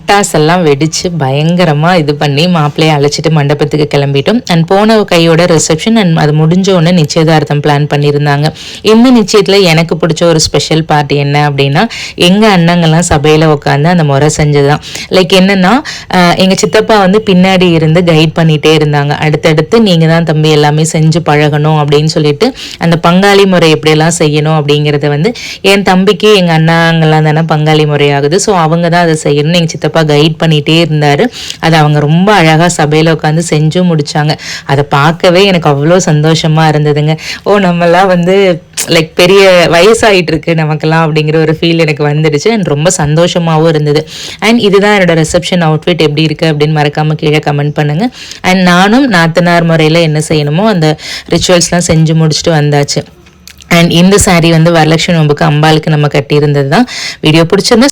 பட்டாசெல்லாம் வெடிச்சு பயங்கரமா இது பண்ணி மாப்பிள்ளையை அழைச்சிட்டு மண்டபத்துக்கு கிளம்பிட்டோம். அண்ட் போன கையோட ரிசப்ஷன் அண்ட் அது முடிஞ்ச உடனே நிச்சயதார்த்தம் பிளான் பண்ணியிருந்தாங்க. இந்த நிச்சயத்துல எனக்கு பிடிச்ச ஒரு ஸ்பெஷல் பார்ட் என்ன அப்படின்னா, எங்க அண்ணங்கெல்லாம் சபையில உட்காந்து அந்த முறை செஞ்சதுதான். லைக் என்னன்னா, எங்க சித்தப்பா வந்து பின்னாடி இருந்து கைட் பண்ணிட்டே இருந்தாங்க. அடுத்தடுத்து நீங்க தான் தம்பி எல்லாமே செஞ்சு பழகணும் அப்படின்னு சொல்லிட்டு அந்த பங்காளி முறை எப்படியெல்லாம் செய்யணும் அப்படிங்கறத வந்து என் தம்பிக்கு எங்க அண்ணாங்கெல்லாம் தானே பங்காளி முறையாகுது. ஸோ அவங்க தான் அதை செய்யணும்னு எங்க சித்தப்பா கைட் பண்ணிட்டே இருந்தாரு. அதை அவங்க ரொம்ப அழகா சபையில உட்காந்து செஞ்சும் முடிச்சாங்க. அதை பார்க்கவே எனக்கு அவ்வளோ சந்தோஷமா இருந்ததுங்க. ஓ நம்மலாம் வந்து லைக் பெரிய வயசாயிட்டு இருக்கு நமக்கெல்லாம் அப்படிங்கிற ஒரு ஃபீல் எனக்கு வந்துடுச்சு. அண்ட் ரொம்ப சந்தோஷமாகவும் இருந்தது. அண்ட் இதுதான் என்னோட ரிசப்ஷன் அவுட்ஃபிட் எப்படி இருக்கு அப்படின்னு மறக்காம கீழே கமெண்ட் பண்ணுங்க. அண்ட் நானும் நாத்தனார் முறையில் என்ன செய்யணுமோ அந்த ரிச்சுவல்ஸ்லாம் செஞ்சு முடிச்சுட்டு வந்தாச்சு. அண்ட் இந்த சாரீ வந்து வரலட்சுமி நோம்புக்கு அம்பாளுக்கு நம்ம கட்டியிருந்தது தான். வீடியோ பிடிச்சிருந்தா